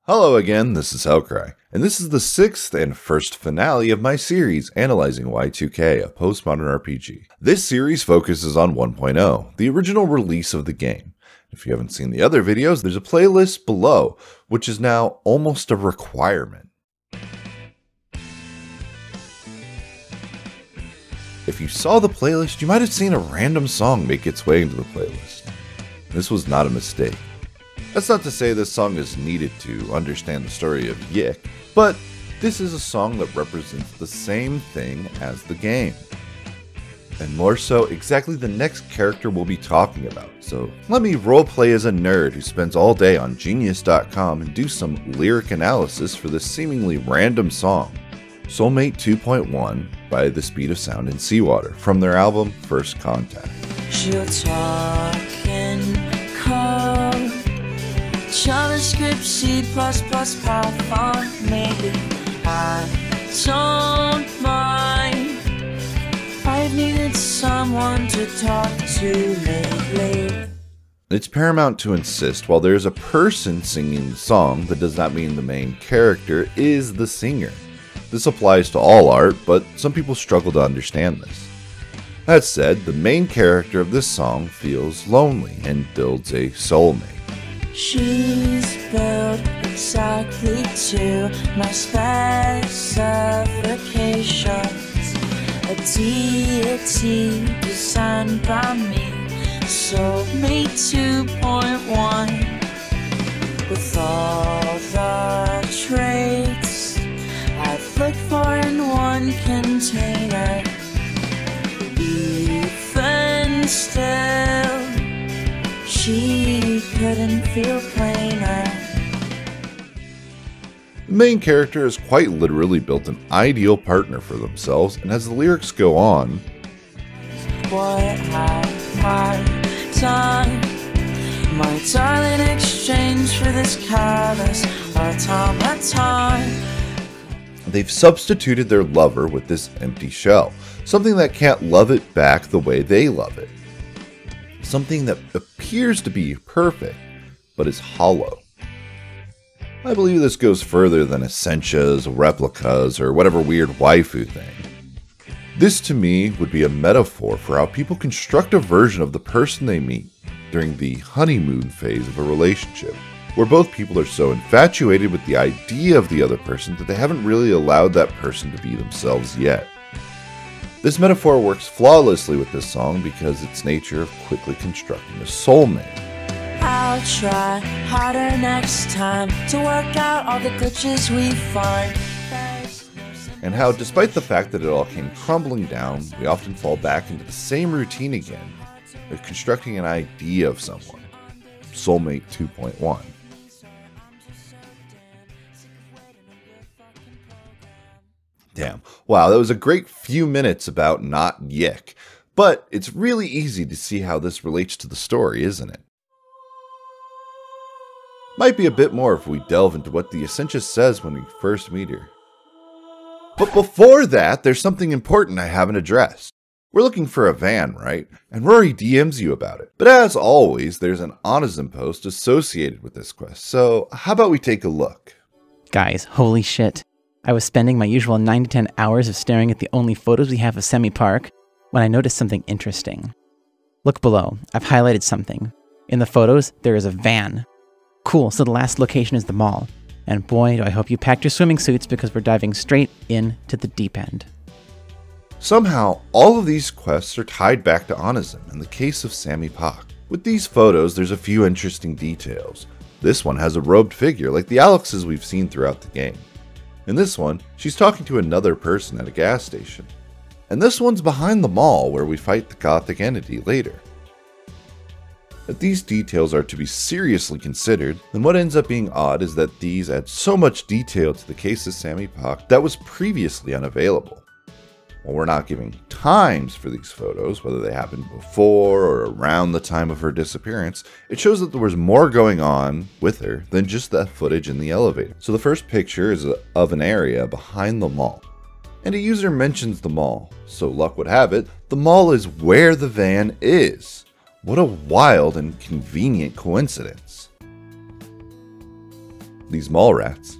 Hello again, this is Hellcry, and this is the 6th and first finale of my series analyzing Y2K, a postmodern RPG. This series focuses on 1.0, the original release of the game. If you haven't seen the other videos, there's a playlist below, which is now almost a requirement. If you saw the playlist, you might have seen a random song make its way into the playlist. This was not a mistake. That's not to say this song is needed to understand the story of YIIK, but this is a song that represents the same thing as the game. And more so, exactly the next character we'll be talking about. So let me roleplay as a nerd who spends all day on Genius.com and do some lyric analysis for this seemingly random song. Soulmate 2.1 by The Speed of Sound and Seawater from their album First Contact. She'll talk in code, JavaScript, C++, Python, maybe I don't mind. I've needed someone to talk to lately. It's paramount to insist while there's a person singing the song, that does not mean the main character is the singer. This applies to all art, but some people struggle to understand this. That said, the main character of this song feels lonely and builds a soulmate. She's built exactly to my specifications. A deity designed by me. Soulmate 2.1. With all the traits I've looked for in one container. Even still, she couldn't feel plainer. The main character has quite literally built an ideal partner for themselves, and as the lyrics go on, What have I done, my darling, exchange for this callous automaton? they've substituted their lover with this empty shell, something that can't love it back the way they love it. Something that appears to be perfect, but is hollow. I believe this goes further than essentias, replicas, or whatever weird waifu thing. This to me would be a metaphor for how people construct a version of the person they meet during the honeymoon phase of a relationship, where both people are so infatuated with the idea of the other person that they haven't really allowed that person to be themselves yet. This metaphor works flawlessly with this song because its nature of quickly constructing a soulmate. I'll try harder next time to work out all the glitches we find. And how, despite the fact that it all came crumbling down, we often fall back into the same routine again of constructing an idea of someone. Soulmate 2.1. Damn. Wow, that was a great few minutes about not YIIK. But it's really easy to see how this relates to the story, isn't it? Might be a bit more if we delve into what the Essentia says when we first meet her. But before that, there's something important I haven't addressed. We're looking for a van, right? And Rory DMs you about it. But as always, there's an Onizm post associated with this quest, so how about we take a look? Guys, holy shit. I was spending my usual 9 to 10 hours of staring at the only photos we have of Semi Park when I noticed something interesting. Look below, I've highlighted something. In the photos, there is a van. Cool, so the last location is the mall. And boy, do I hope you packed your swimming suits because we're diving straight into the deep end. Somehow, all of these quests are tied back to Onizm in the case of Sami Pak. With these photos, there's a few interesting details. This one has a robed figure like the Alexes we've seen throughout the game. In this one, she's talking to another person at a gas station. And this one's behind the mall where we fight the Gothic entity later. If these details are to be seriously considered, then what ends up being odd is that these add so much detail to the case of Sami Pak that was previously unavailable. While we're not giving times for these photos, whether they happened before or around the time of her disappearance, it shows that there was more going on with her than just that footage in the elevator. So the first picture is of an area behind the mall. And a user mentions the mall, so luck would have it, the mall is where the van is. What a wild and convenient coincidence. these mall rats.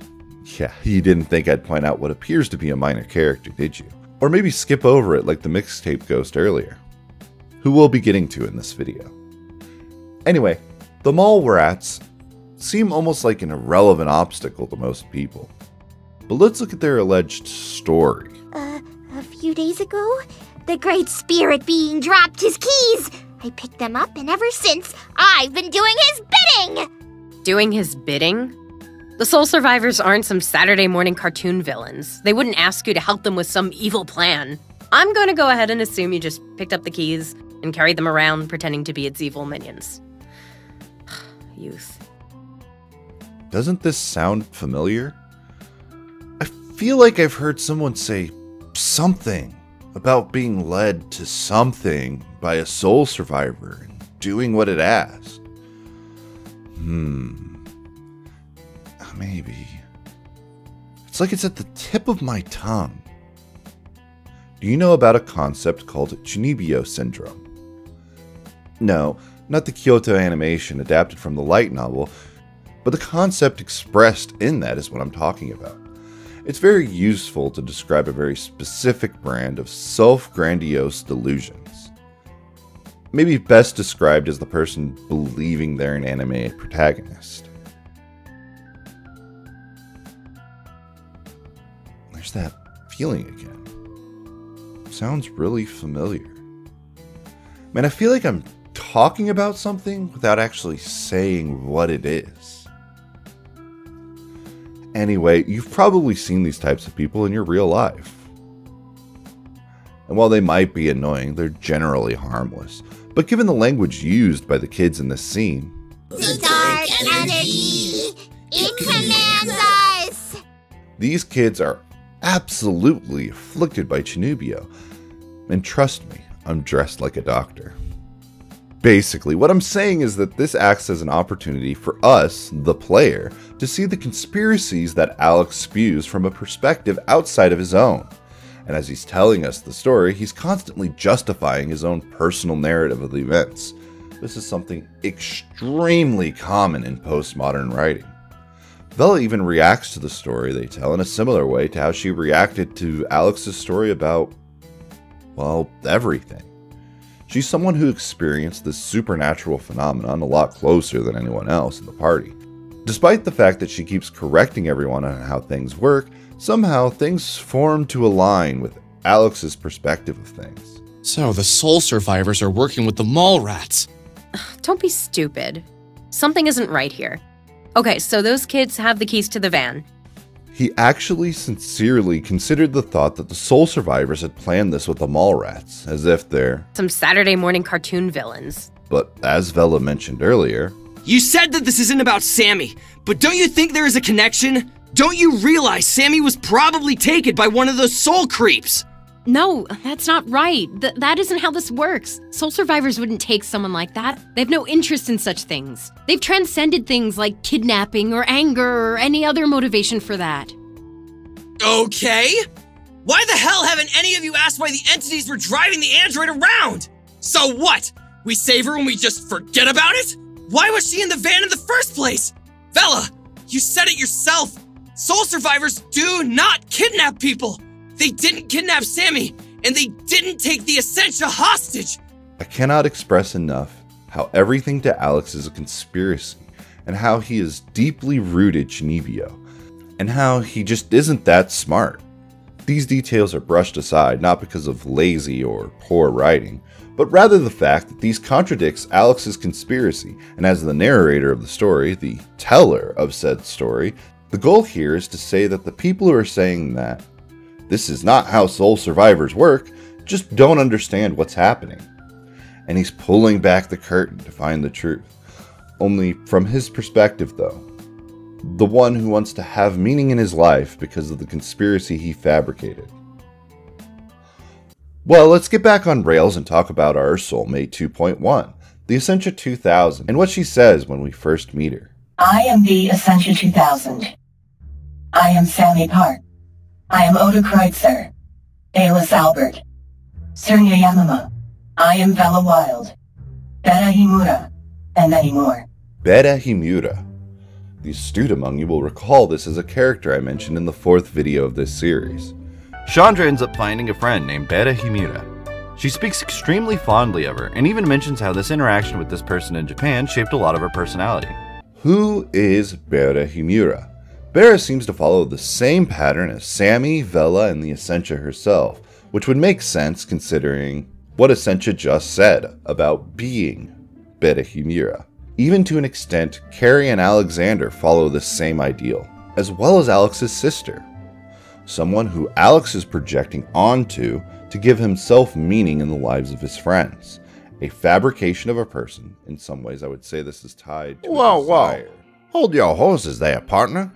Yeah, you didn't think I'd point out what appears to be a minor character, did you? Or maybe skip over it like the mixtape ghost earlier, who we'll be getting to in this video. Anyway, the mall rats seem almost like an irrelevant obstacle to most people. But let's look at their alleged story. A few days ago, the Great Spirit Being dropped his keys. I picked them up, and ever since, I've been doing his bidding! Doing his bidding? The Soul Survivors aren't some Saturday morning cartoon villains. They wouldn't ask you to help them with some evil plan. I'm going to go ahead and assume you just picked up the keys and carried them around pretending to be its evil minions. Youth. Doesn't this sound familiar? I feel like I've heard someone say something about being led to something by a soul survivor and doing what it asked. Maybe. It's like it's at the tip of my tongue. Do you know about a concept called Chunibyo syndrome? No, not the Kyoto animation adapted from the light novel, but the concept expressed in that is what I'm talking about. It's very useful to describe a very specific brand of self-grandiose delusions. Maybe best described as the person believing they're an anime protagonist. There's that feeling again. Sounds really familiar. Man, I feel like I'm talking about something without actually saying what it is. Anyway, you've probably seen these types of people in your real life. And while they might be annoying, they're generally harmless. But given the language used by the kids in this scene, The dark energy! It commands us! these kids are absolutely afflicted by Chunibyo. And trust me, I'm dressed like a doctor. Basically, what I'm saying is that this acts as an opportunity for us, the player, to see the conspiracies that Alex spews from a perspective outside of his own. And as he's telling us the story, he's constantly justifying his own personal narrative of the events. This is something extremely common in postmodern writing. Vela even reacts to the story they tell in a similar way to how she reacted to Alex's story about, well, everything. She's someone who experienced this supernatural phenomenon a lot closer than anyone else in the party. Despite the fact that she keeps correcting everyone on how things work, somehow things form to align with Alex's perspective of things. So the soul survivors are working with the mall rats. Don't be stupid. Something isn't right here. Okay, so those kids have the keys to the van. He actually sincerely considered the thought that the soul survivors had planned this with the mall rats, as if they're Some Saturday morning cartoon villains. But as Vela mentioned earlier, You said that this isn't about Sammy, but don't you think there is a connection? Don't you realize Sammy was probably taken by one of those soul creeps? No, that's not right. That isn't how this works. Soul survivors wouldn't take someone like that. They have no interest in such things. They've transcended things like kidnapping or anger or any other motivation for that. Okay. Why the hell haven't any of you asked why the entities were driving the android around? So what? We save her and we just forget about it? Why was she in the van in the first place? Vela, you said it yourself. Soul survivors do not kidnap people. They didn't kidnap Sammy, and they didn't take the Essentia hostage. I cannot express enough how everything to Alex is a conspiracy, and how he is deeply rooted Chunibyo, and how he just isn't that smart. These details are brushed aside not because of lazy or poor writing, but rather the fact that these contradicts Alex's conspiracy, and as the narrator of the story, the teller of said story, the goal here is to say that the people who are saying that this is not how soul survivors work just don't understand what's happening. And he's pulling back the curtain to find the truth. Only from his perspective though. The one who wants to have meaning in his life because of the conspiracy he fabricated. Well, let's get back on rails and talk about our Soulmate 2.1, the Essentia 2000, and what she says when we first meet her. I am the Essentia 2000. I am Sammy Park. I am Oda Kreutzer, alias Albert. Surya Yamama. I am Vela Wild. Beta Himura. And many more. Beta Himura. The astute among you will recall this as a character I mentioned in the 4th video of this series. Chandra ends up finding a friend named Beta Himura. She speaks extremely fondly of her, and even mentions how this interaction with this person in Japan shaped a lot of her personality. Who is Beta Himura? Beta seems to follow the same pattern as Sammy, Vela, and the Essentia herself, which would make sense considering what Essentia just said about being Beta Himura. Even to an extent, Carrie and Alexander follow this same ideal, as well as Alex's sister. Someone who Alex is projecting onto to give himself meaning in the lives of his friends. A fabrication of a person. In some ways, I would say this is tied to a desire. Hold your horses there, partner.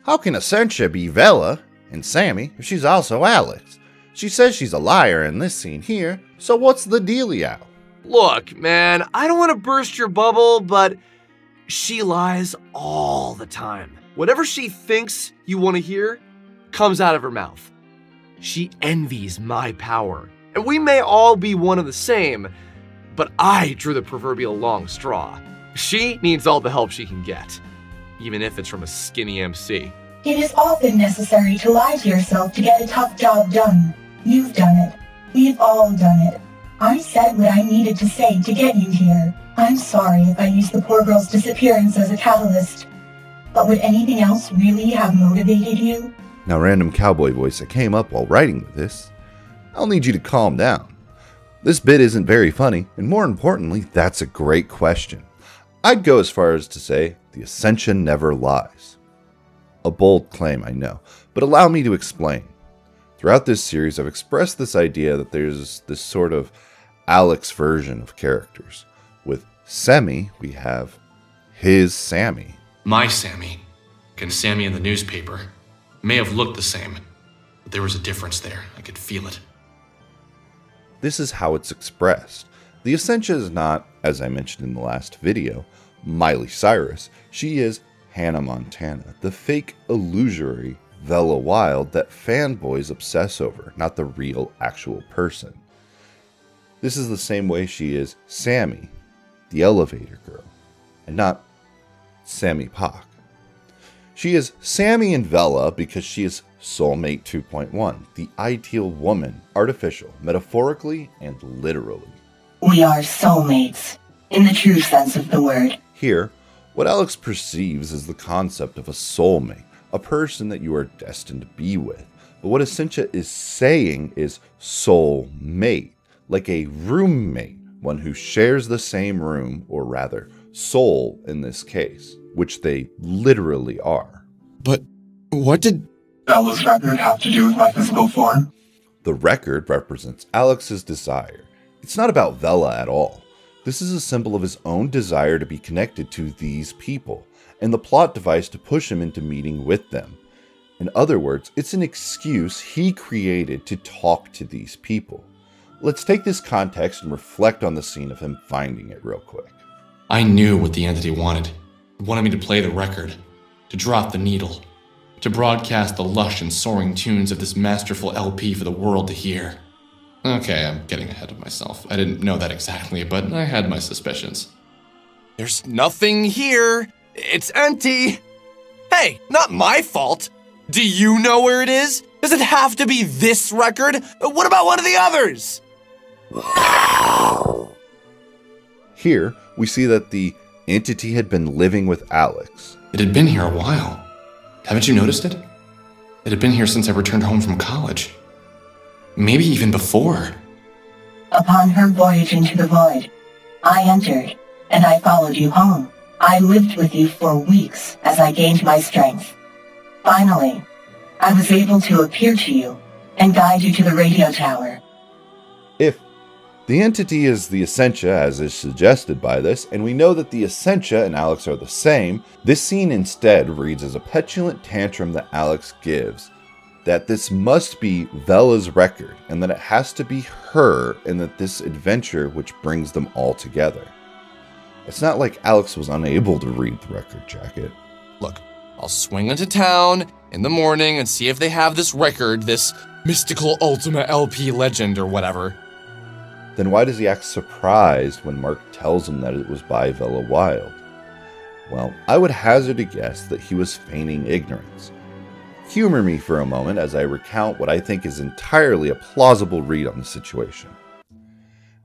How can Essentia be Vela and Sammy if she's also Alex? She says she's a liar in this scene here, so what's the dealio? Look, man, I don't want to burst your bubble, but she lies all the time. Whatever she thinks you want to hear comes out of her mouth. She envies my power, and we may all be one and the same, but I drew the proverbial long straw. She needs all the help she can get, even if it's from a skinny MC. It is often necessary to lie to yourself to get a tough job done. You've done it. We've all done it. I said what I needed to say to get you here. I'm sorry if I used the poor girl's disappearance as a catalyst. But would anything else really have motivated you? Now, random cowboy voice that came up while writing this. I'll need you to calm down. This bit isn't very funny, and more importantly, that's a great question. I'd go as far as to say the Essentia never lies. A bold claim, I know, but allow me to explain. Throughout this series, I've expressed this idea that there's this sort of Alex version of characters. With Semi, we have his Sammy. My Sammy, and Sammy in the newspaper, may have looked the same, but there was a difference there. I could feel it. This is how it's expressed. The Essentia is not, as I mentioned in the last video, Miley Cyrus. She is Hannah Montana, the fake illusory Vela Wild that fanboys obsess over, not the real, actual person. This is the same way she is Sammy, the elevator girl, and not Sammy Pak. She is Sammy and Vela because she is Soulmate 2.1, the ideal woman, artificial, metaphorically and literally. We are soulmates, in the true sense of the word. Here, what Alex perceives is the concept of a soulmate, a person that you are destined to be with. But what Essentia is saying is soulmate, like a roommate, one who shares the same room, or rather, soul in this case, which they literally are. But what did Bella's record have to do with my physical form? The record represents Alex's desire. It's not about Vela at all. This is a symbol of his own desire to be connected to these people, and the plot device to push him into meeting with them. In other words, it's an excuse he created to talk to these people. Let's take this context and reflect on the scene of him finding it real quick. I knew what the entity wanted. It wanted me to play the record, to drop the needle, to broadcast the lush and soaring tunes of this masterful LP for the world to hear. Okay, I'm getting ahead of myself. I didn't know that exactly, but I had my suspicions. There's nothing here. It's empty. Hey, not my fault. Do you know where it is? Does it have to be this record? What about one of the others? Here, we see that the entity had been living with Alex. It had been here a while. Haven't you noticed it? It had been here since I returned home from college. Maybe even before. Upon her voyage into the void, I entered, and I followed you home. I lived with you for weeks as I gained my strength. Finally, I was able to appear to you and guide you to the radio tower. If the entity is the Essentia, as is suggested by this, and we know that the Essentia and Alex are the same, this scene instead reads as a petulant tantrum that Alex gives, that this must be Vela's record, and that it has to be her, and that this adventure which brings them all together. It's not like Alex was unable to read the record jacket. Look, I'll swing into town in the morning and see if they have this record, this mystical Ultima LP legend or whatever. Then why does he act surprised when Mark tells him that it was by Vela Wild? Well, I would hazard a guess that he was feigning ignorance. Humor me for a moment as I recount what I think is entirely a plausible read on the situation.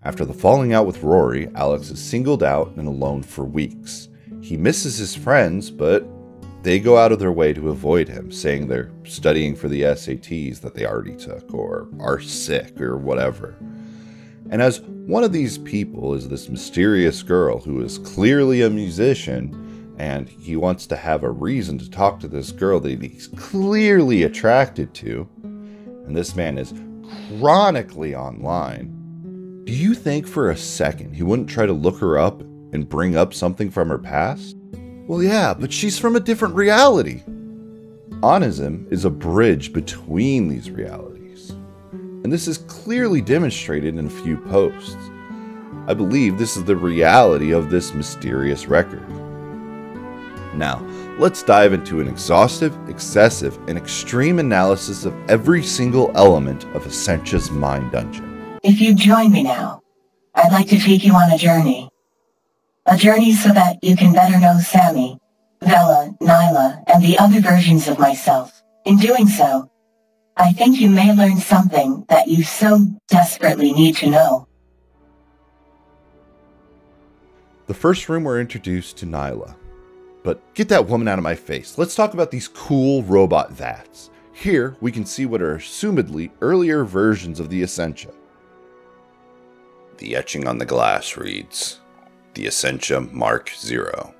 After the falling out with Rory, Alex is singled out and alone for weeks. He misses his friends, but they go out of their way to avoid him, saying they're studying for the SATs that they already took, or are sick, or whatever. And as one of these people is this mysterious girl who is clearly a musician, and he wants to have a reason to talk to this girl that he's clearly attracted to, and this man is chronically online, do you think for a second he wouldn't try to look her up and bring up something from her past? Well, yeah, but she's from a different reality. Onism is a bridge between these realities, and this is clearly demonstrated in a few posts. I believe this is the reality of this mysterious record. Now, let's dive into an exhaustive, excessive, and extreme analysis of every single element of Essentia's mind dungeon. If you join me now, I'd like to take you on a journey. A journey so that you can better know Sammy, Vela, Nyla, and the other versions of myself. In doing so, I think you may learn something that you so desperately need to know. The first room we're introduced to Nyla. But get that woman out of my face. Let's talk about these cool robot VATs. Here, we can see what are assumedly earlier versions of the Essentia. The etching on the glass reads, "The Essentia Mark 0.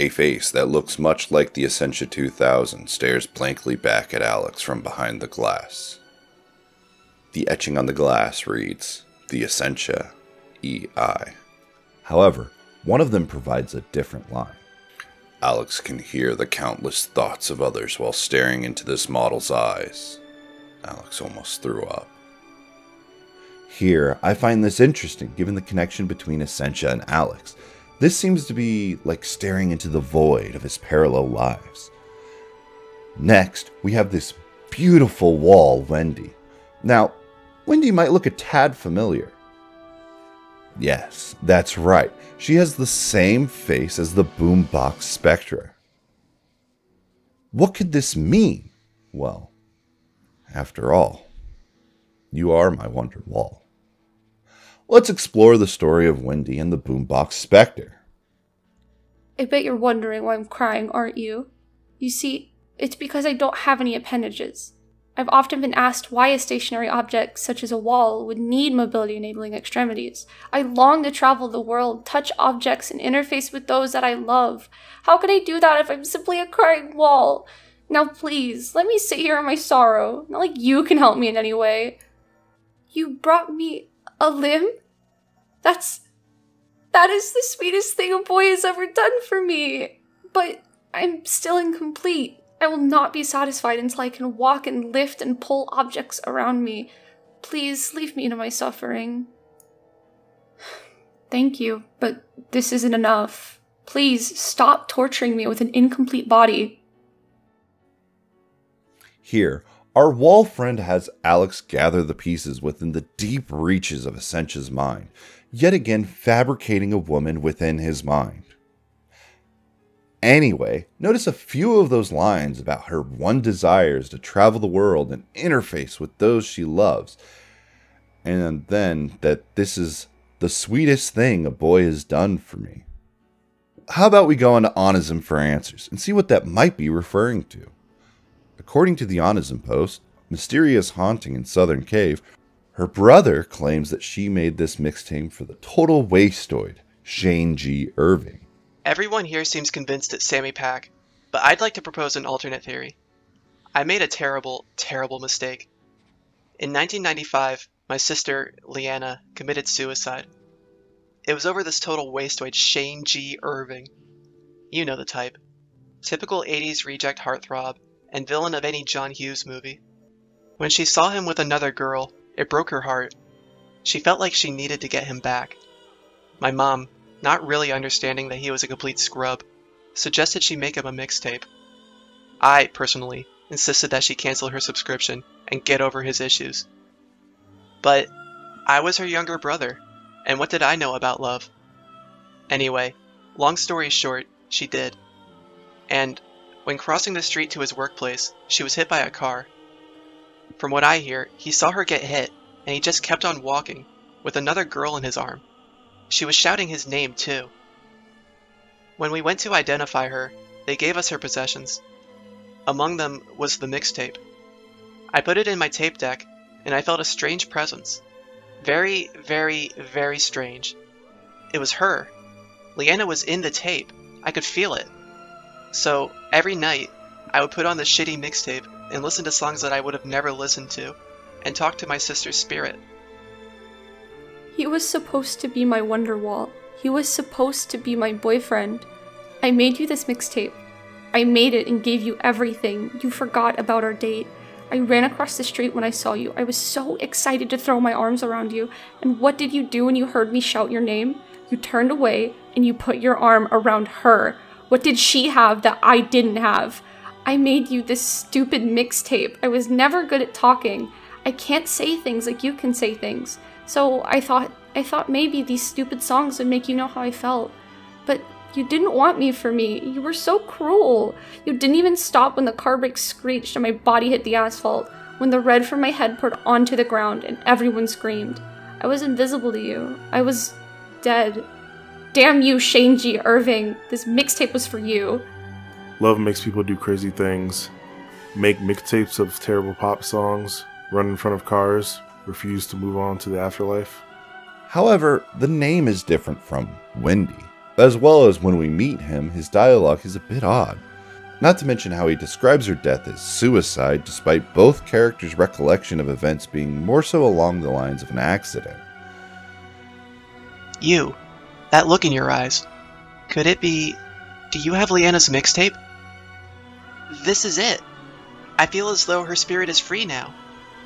A face that looks much like the Essentia 2000 stares blankly back at Alex from behind the glass. The etching on the glass reads, "The Essentia EI. However, one of them provides a different line. Alex can hear the countless thoughts of others while staring into this model's eyes. Alex almost threw up. Here, I find this interesting given the connection between Essentia and Alex. This seems to be like staring into the void of his parallel lives. Next, we have this beautiful wall, Wendy. Now, Wendy might look a tad familiar. Yes, that's right. She has the same face as the boombox Spectra. What could this mean? Well, after all, you are my wonder wall. Let's explore the story of Wendy and the boombox Spectre. I bet you're wondering why I'm crying, aren't you? You see, it's because I don't have any appendages. I've often been asked why a stationary object such as a wall would need mobility-enabling extremities. I long to travel the world, touch objects, and interface with those that I love. How could I do that if I'm simply a crying wall? Now please, let me sit here in my sorrow. Not like you can help me in any way. You brought me a limb? That is the sweetest thing a boy has ever done for me. But I'm still incomplete. I will not be satisfied until I can walk and lift and pull objects around me. Please leave me to my suffering. Thank you, but this isn't enough. Please stop torturing me with an incomplete body. Here, our wall friend has Alex gather the pieces within the deep reaches of Essentia's mind, yet again fabricating a woman within his mind. Anyway, notice a few of those lines about her one desire is to travel the world and interface with those she loves, and then that this is the sweetest thing a boy has done for me. How about we go on to Onism for answers and see what that might be referring to? According to the Onism post, Mysterious Haunting in Southern Cave, her brother claims that she made this mixtape for the total wastoid, Shane G. Irving. Everyone here seems convinced it's Sammy Pack, but I'd like to propose an alternate theory. I made a terrible, terrible mistake. In 1995, my sister, Leanna, committed suicide. It was over this total wastoid Shane G. Irving. You know the type. Typical 80s reject heartthrob, and villain of any John Hughes movie. When she saw him with another girl, it broke her heart. She felt like she needed to get him back. My mom, not really understanding that he was a complete scrub, suggested she make him a mixtape. I, personally, insisted that she cancel her subscription and get over his issues. But I was her younger brother, and what did I know about love? Anyway, Long story short, she did. And when crossing the street to his workplace, she was hit by a car. From what I hear, he saw her get hit, and he just kept on walking, with another girl in his arm. She was shouting his name, too. When we went to identify her, they gave us her possessions. Among them was the mixtape. I put it in my tape deck, and I felt a strange presence. Very, very, very strange. It was her. Leanna was in the tape. I could feel it. So, every night, I would put on the shitty mixtape and listen to songs that I would have never listened to, and talk to my sister's spirit. He was supposed to be my Wonderwall. He was supposed to be my boyfriend. I made you this mixtape. I made it and gave you everything. You forgot about our date. I ran across the street when I saw you. I was so excited to throw my arms around you. And what did you do when you heard me shout your name? You turned away and you put your arm around her. What did she have that I didn't have? I made you this stupid mixtape. I was never good at talking. I can't say things like you can say things. So I thought maybe these stupid songs would make you know how I felt. But you didn't want me for me. You were so cruel. You didn't even stop when the car brakes screeched and my body hit the asphalt, when the red from my head poured onto the ground and everyone screamed. I was invisible to you. I was dead. Damn you, Shane G. Irving. This mixtape was for you. Love makes people do crazy things. Make mixtapes of terrible pop songs, run in front of cars, refuse to move on to the afterlife. However, the name is different from Wendy. As well as when we meet him, his dialogue is a bit odd. Not to mention how he describes her death as suicide, despite both characters' recollection of events being more so along the lines of an accident. You. That look in your eyes. Could it be... Do you have Leanna's mixtape? This is it. I feel as though her spirit is free now.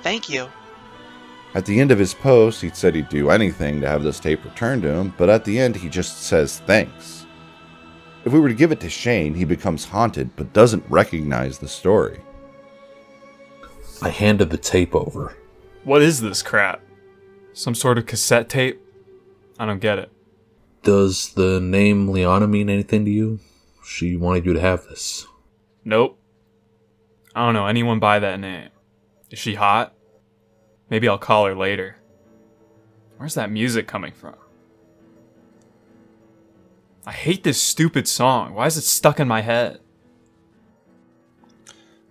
Thank you. At the end of his post, he'd said he'd do anything to have this tape returned to him, but at the end he just says thanks. If we were to give it to Shane, he becomes haunted, but doesn't recognize the story. I handed the tape over. What is this crap? Some sort of cassette tape? I don't get it. Does the name Liana mean anything to you? She wanted you to have this. Nope. I don't know anyone by that name. Is she hot? Maybe I'll call her later. Where's that music coming from? I hate this stupid song. Why is it stuck in my head?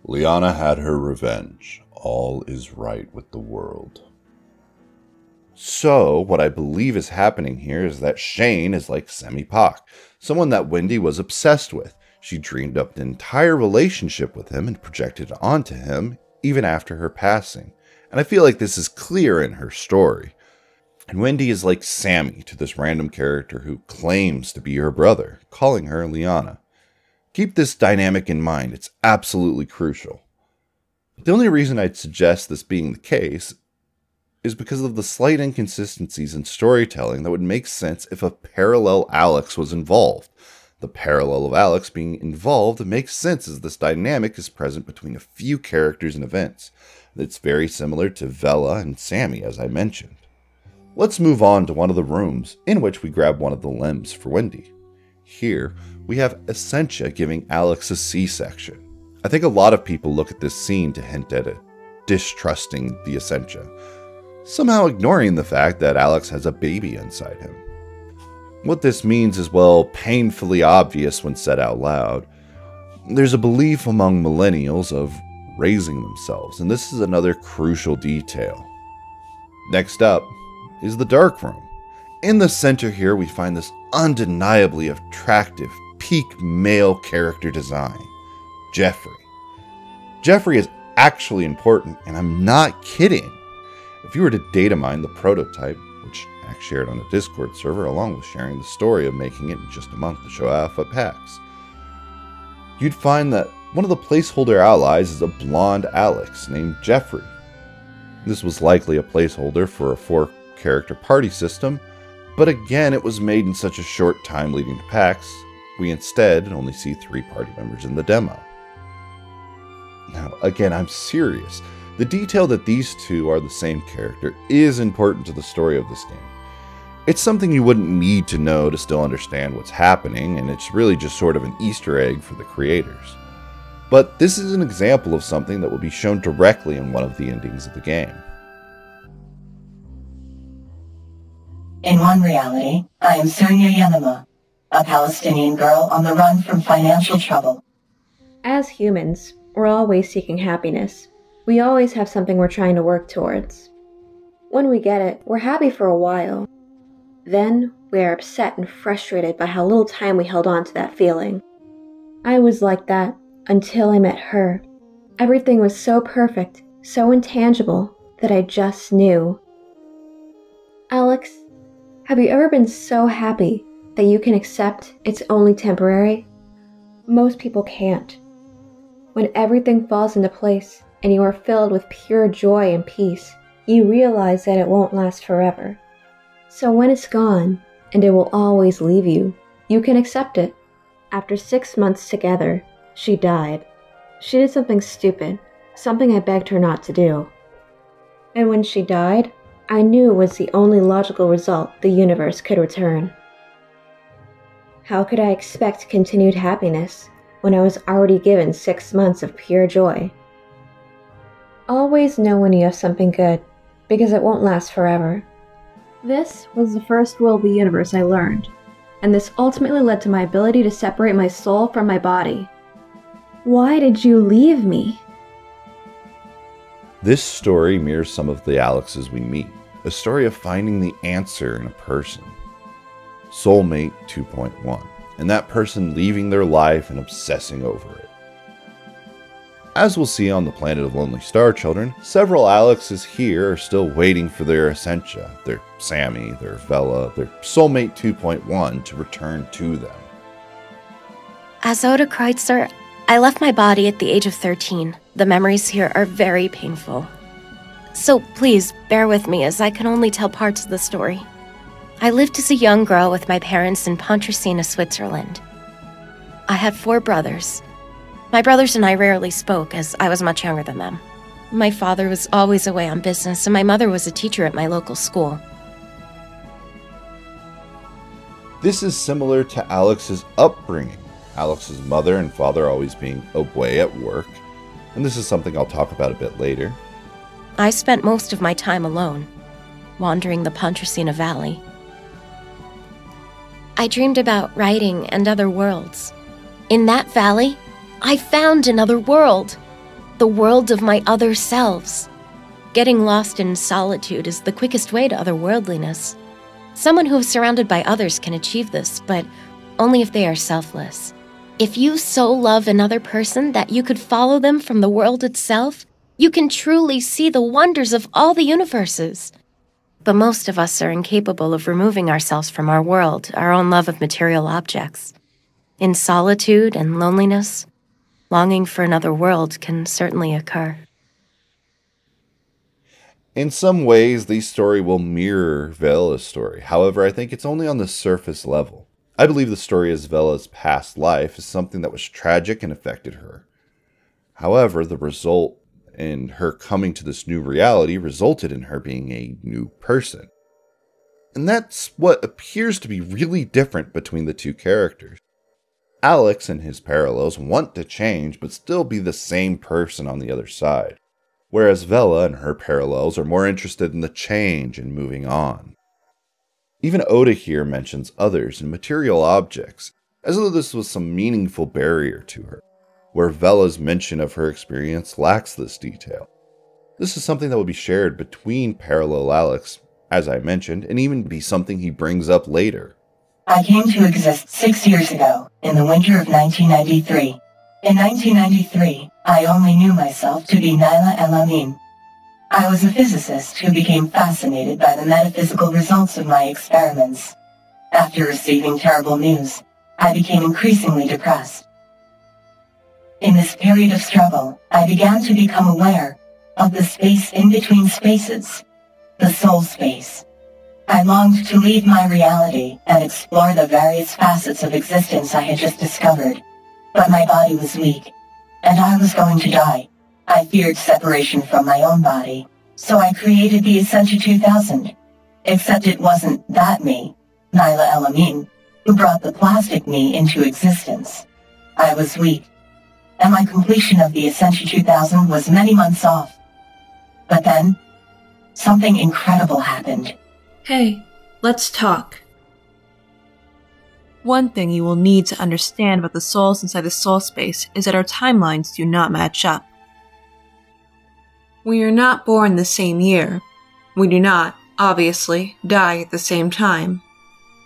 Liana had her revenge. All is right with the world. So, what I believe is happening here is that Shane is like Semi-Pak, someone that Wendy was obsessed with. She dreamed up an entire relationship with him and projected it onto him, even after her passing. And I feel like this is clear in her story. And Wendy is like Sammy to this random character who claims to be her brother, calling her Liana. Keep this dynamic in mind, it's absolutely crucial. The only reason I'd suggest this being the case is because of the slight inconsistencies in storytelling that would make sense if a parallel Alex was involved. The parallel of Alex being involved makes sense as this dynamic is present between a few characters and events. It's very similar to Vela and Sammy, as I mentioned. Let's move on to one of the rooms, in which we grab one of the limbs for Wendy. Here, we have Essentia giving Alex a C-section. I think a lot of people look at this scene to hint at it, distrusting the Essentia, somehow ignoring the fact that Alex has a baby inside him. What this means is, well, painfully obvious when said out loud. There's a belief among millennials of raising themselves, and this is another crucial detail. Next up is the dark room. In the center here, we find this undeniably attractive, peak male character design, Jeffrey. Jeffrey is actually important, and I'm not kidding. If you were to data mine the prototype, which I shared on a Discord server along with sharing the story of making it in just a month to show off at PAX, you'd find that one of the placeholder allies is a blonde Alex named Jeffrey. This was likely a placeholder for a 4-character party system, but again it was made in such a short time leading to PAX, we instead only see 3 party members in the demo. Now again, I'm serious. The detail that these two are the same character is important to the story of this game. It's something you wouldn't need to know to still understand what's happening, and it's really just sort of an Easter egg for the creators. But this is an example of something that will be shown directly in one of the endings of the game. In one reality, I am Surya Yanama, a Palestinian girl on the run from financial trouble. As humans, we're always seeking happiness. We always have something we're trying to work towards. When we get it, we're happy for a while. Then, we are upset and frustrated by how little time we held on to that feeling. I was like that until I met her. Everything was so perfect, so intangible, that I just knew. Alex, have you ever been so happy that you can accept it's only temporary? Most people can't. When everything falls into place and you are filled with pure joy and peace, you realize that it won't last forever. So when it's gone, and it will always leave you, you can accept it. After 6 months together, she died. She did something stupid, something I begged her not to do. And when she died, I knew it was the only logical result the universe could return. How could I expect continued happiness when I was already given 6 months of pure joy? Always know when you have something good, because it won't last forever. This was the first rule of the universe I learned, and this ultimately led to my ability to separate my soul from my body. Why did you leave me? This story mirrors some of the Alexes we meet, a story of finding the answer in a person. Soulmate 2.1, and that person leaving their life and obsessing over it. As we'll see on the planet of Lonely Star Children, several Alexes here are still waiting for their Essentia, their Sammy, their Vela, their Soulmate 2.1 to return to them. As Oda Kreutzer, I left my body at the age of 13. The memories here are very painful. So please, bear with me as I can only tell parts of the story. I lived as a young girl with my parents in Pontresina, Switzerland. I had 4 brothers. My brothers and I rarely spoke, as I was much younger than them. My father was always away on business, and my mother was a teacher at my local school. This is similar to Alex's upbringing, Alex's mother and father always being away at work, and this is something I'll talk about a bit later. I spent most of my time alone, wandering the Pontresina Valley. I dreamed about writing and other worlds. In that valley, I found another world, the world of my other selves. Getting lost in solitude is the quickest way to otherworldliness. Someone who is surrounded by others can achieve this, but only if they are selfless. If you so love another person that you could follow them from the world itself, you can truly see the wonders of all the universes. But most of us are incapable of removing ourselves from our world, our own love of material objects. In solitude and loneliness, longing for another world can certainly occur. In some ways, the story will mirror Vela's story. However, I think it's only on the surface level. I believe the story of Vela's past life is something that was tragic and affected her. However, the result in her coming to this new reality resulted in her being a new person. And that's what appears to be really different between the two characters. Alex and his parallels want to change but still be the same person on the other side, whereas Vela and her parallels are more interested in the change and moving on. Even Oda here mentions others and material objects, as though this was some meaningful barrier to her, where Vela's mention of her experience lacks this detail. This is something that will be shared between parallel Alex, as I mentioned, and even be something he brings up later. I came to exist 6 years ago, in the winter of 1993. In 1993, I only knew myself to be Naila El-Amin. I was a physicist who became fascinated by the metaphysical results of my experiments. After receiving terrible news, I became increasingly depressed. In this period of struggle, I began to become aware of the space in between spaces, the soul space. I longed to leave my reality and explore the various facets of existence I had just discovered. But my body was weak, and I was going to die. I feared separation from my own body, so I created the Essentia 2000. Except it wasn't that me, Nyla Elamine, who brought the plastic me into existence. I was weak, and my completion of the Essentia 2000 was many months off. But then, something incredible happened. Hey, let's talk. One thing you will need to understand about the souls inside the soul space is that our timelines do not match up. We are not born the same year. We do not, obviously, die at the same time.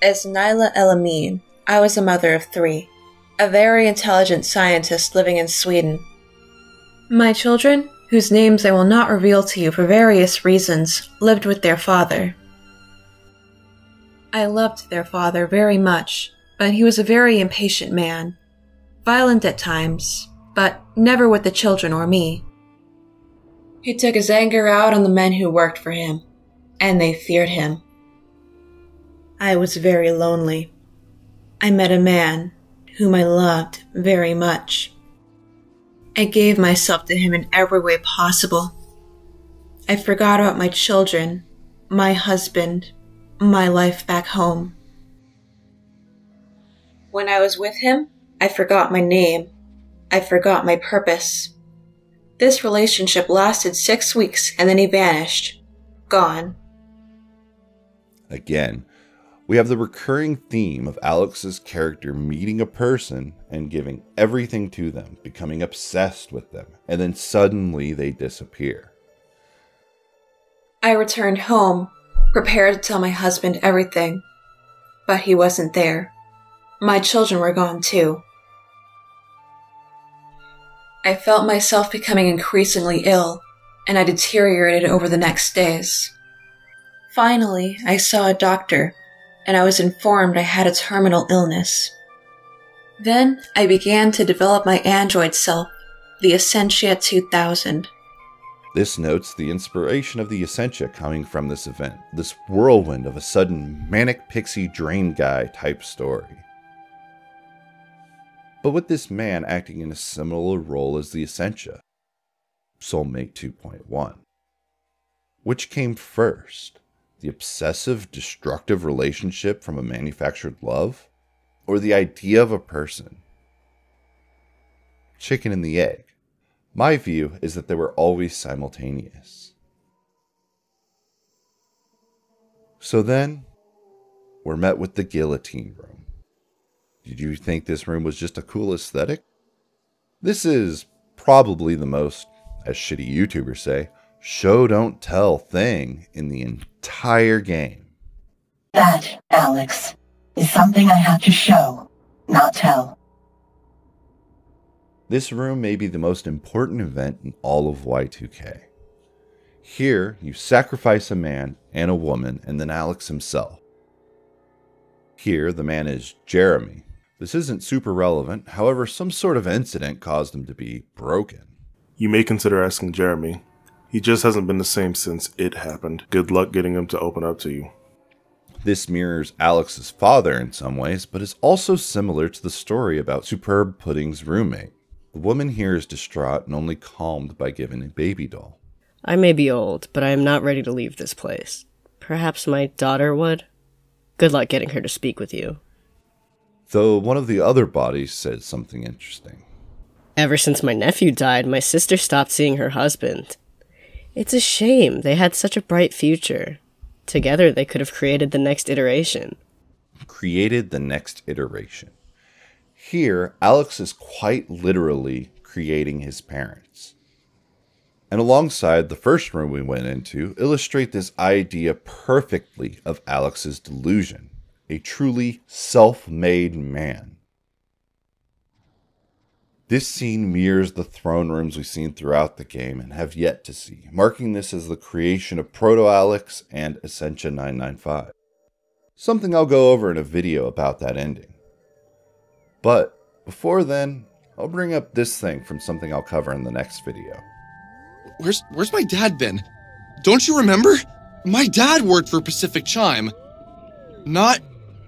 As Nyla Elamine, I was a mother of 3, a very intelligent scientist living in Sweden. My children, whose names I will not reveal to you for various reasons, lived with their father. I loved their father very much, but he was a very impatient man, violent at times, but never with the children or me. He took his anger out on the men who worked for him, and they feared him. I was very lonely. I met a man whom I loved very much. I gave myself to him in every way possible. I forgot about my children, my husband, my life back home. When I was with him, I forgot my name. I forgot my purpose. This relationship lasted 6 weeks and then he vanished. Gone. Again, we have the recurring theme of Alex's character meeting a person and giving everything to them, becoming obsessed with them, and then suddenly they disappear. I returned home, prepared to tell my husband everything, but he wasn't there. My children were gone too. I felt myself becoming increasingly ill, and I deteriorated over the next days. Finally, I saw a doctor, and I was informed I had a terminal illness. Then I began to develop my android self, the Essentia 2000. This notes the inspiration of the Essentia coming from this event, this whirlwind of a sudden manic pixie drain guy type story. But with this man acting in a similar role as the Essentia, Soulmate 2.1. Which came first? The obsessive, destructive relationship from a manufactured love? Or the idea of a person? Chicken and the egg. My view is that they were always simultaneous. So then, we're met with the guillotine room. Did you think this room was just a cool aesthetic? This is probably the most, as shitty YouTubers say, show don't tell thing in the entire game. That, Alex, is something I have to show, not tell. This room may be the most important event in all of Y2K. Here, you sacrifice a man and a woman and then Alex himself. Here, the man is Jeremy. This isn't super relevant, however, some sort of incident caused him to be broken. You may consider asking Jeremy. He just hasn't been the same since it happened. Good luck getting him to open up to you. This mirrors Alex's father in some ways, but is also similar to the story about Superb Pudding's roommate. The woman here is distraught and only calmed by giving a baby doll. I may be old, but I am not ready to leave this place. Perhaps my daughter would? Good luck getting her to speak with you. Though one of the other bodies said something interesting. Ever since my nephew died, my sister stopped seeing her husband. It's a shame. They had such a bright future. Together, they could have created the next iteration. Created the next iteration. Here, Alex is quite literally creating his parents. And alongside the first room we went into, illustrate this idea perfectly of Alex's delusion. A truly self-made man. This scene mirrors the throne rooms we've seen throughout the game and have yet to see, marking this as the creation of Proto-Alex and Essentia 995. Something I'll go over in a video about that ending. But before then, I'll bring up this thing from something I'll cover in the next video. Where's my dad been? Don't you remember? My dad worked for Pacific Chime. Not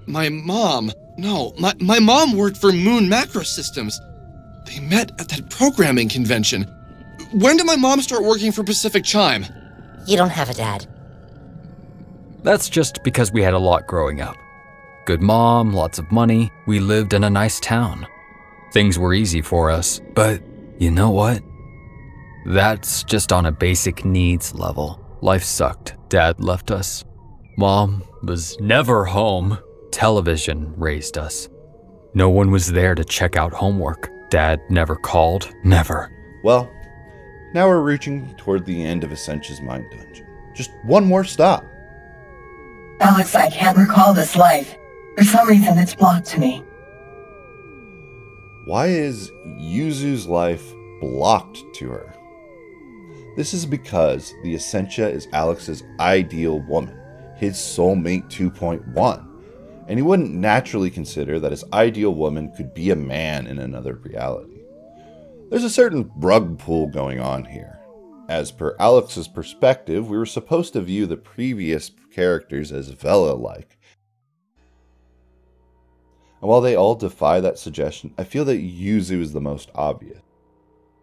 my mom. No, my mom worked for Moon Macro Systems. They met at that programming convention. When did my mom start working for Pacific Chime? You don't have a dad. That's just because we had a lot growing up. Good mom, lots of money, we lived in a nice town. Things were easy for us, but you know what? That's just on a basic needs level. Life sucked. Dad left us. Mom was never home. Television raised us. No one was there to check out homework. Dad never called. Never. Well, now we're reaching toward the end of Essentia's mind dungeon. Just one more stop. Alex, I can't recall this life. For some reason, it's blocked to me. Why is Yuzu's life blocked to her? This is because the Essentia is Alex's ideal woman, his soulmate 2.1, and he wouldn't naturally consider that his ideal woman could be a man in another reality. There's a certain rug pull going on here. As per Alex's perspective, we were supposed to view the previous characters as Vela-like. And while they all defy that suggestion, I feel that Yuzu is the most obvious.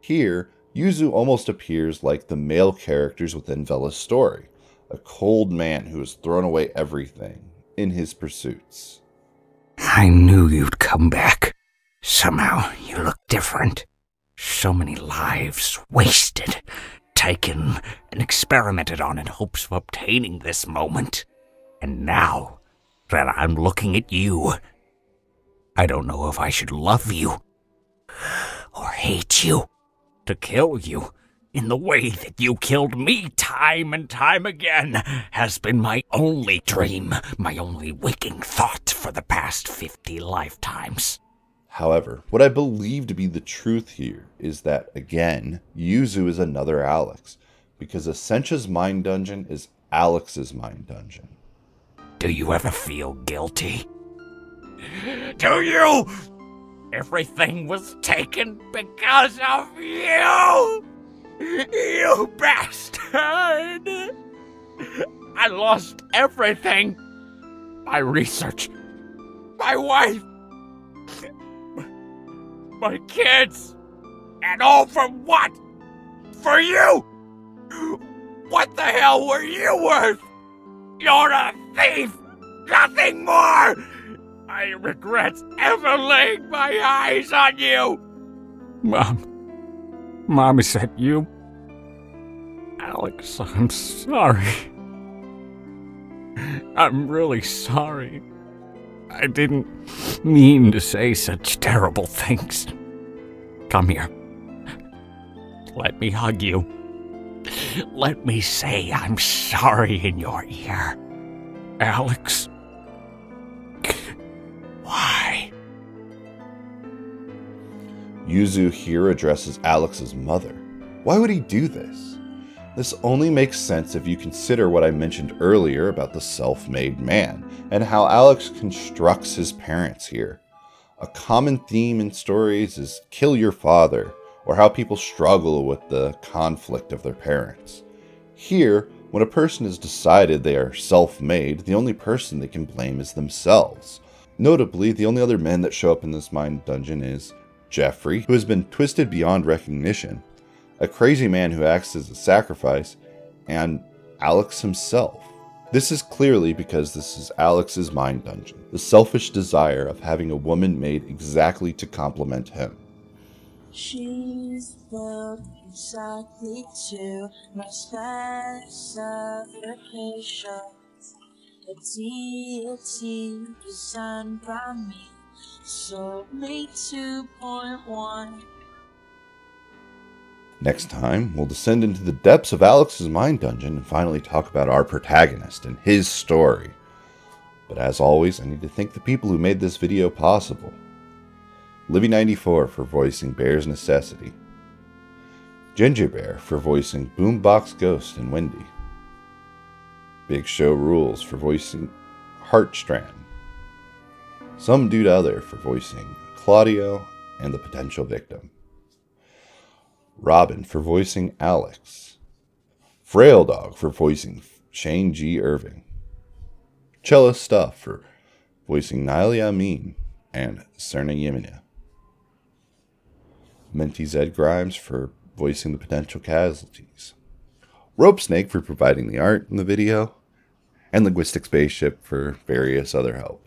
Here, Yuzu almost appears like the male characters within Vela's story, a cold man who has thrown away everything in his pursuits. I knew you'd come back. Somehow you look different. So many lives wasted, taken and experimented on in hopes of obtaining this moment. And now that I'm looking at you, I don't know if I should love you or hate you. To kill you in the way that you killed me time and time again has been my only dream, my only waking thought for the past 50 lifetimes. However, what I believe to be the truth here is that, again, Yuzu is another Alex, because Essentia's mind dungeon is Alex's mind dungeon. Do you ever feel guilty? Do you? Everything was taken because of you! You bastard! I lost everything! My research, my wife, my kids, and all for what? For you! What the hell were you worth? You're a thief! Nothing more! I regret ever laying my eyes on you! Mom, is that you? Alex, I'm sorry. I'm really sorry. I didn't mean to say such terrible things. Come here. Let me hug you. Let me say I'm sorry in your ear. Alex. Why? Yuzu here addresses Alex's mother. Why would he do this? This only makes sense if you consider what I mentioned earlier about the self-made man, and how Alex constructs his parents here. A common theme in stories is kill your father, or how people struggle with the conflict of their parents. Here, when a person has decided they are self-made, the only person they can blame is themselves. Notably, the only other men that show up in this mind dungeon is Jeffrey, who has been twisted beyond recognition, a crazy man who acts as a sacrifice, and Alex himself. This is clearly because this is Alex's mind dungeon, the selfish desire of having a woman made exactly to complement him. She's built exactly to my specifications. A deity designed by me, Soulmate 2.1. Next time, we'll descend into the depths of Alex's mind dungeon and finally talk about our protagonist and his story. But as always, I need to thank the people who made this video possible. Libby94 for voicing BearsNecessity. Ginger Bear for voicing Boombox Ghost and Wendy. Big Show Rules for voicing Heartstrand. Some Dude Other for voicing Claudio and the potential victim. Robin for voicing Alex. Frail Dog for voicing Shane G. Irving. Cella Stuff for voicing Naila Amin and Serna Yemina. Minty Zed Grimes for voicing the potential casualties. Ropesnek for providing the art in the video. and Linguistic Spaceship for various other help.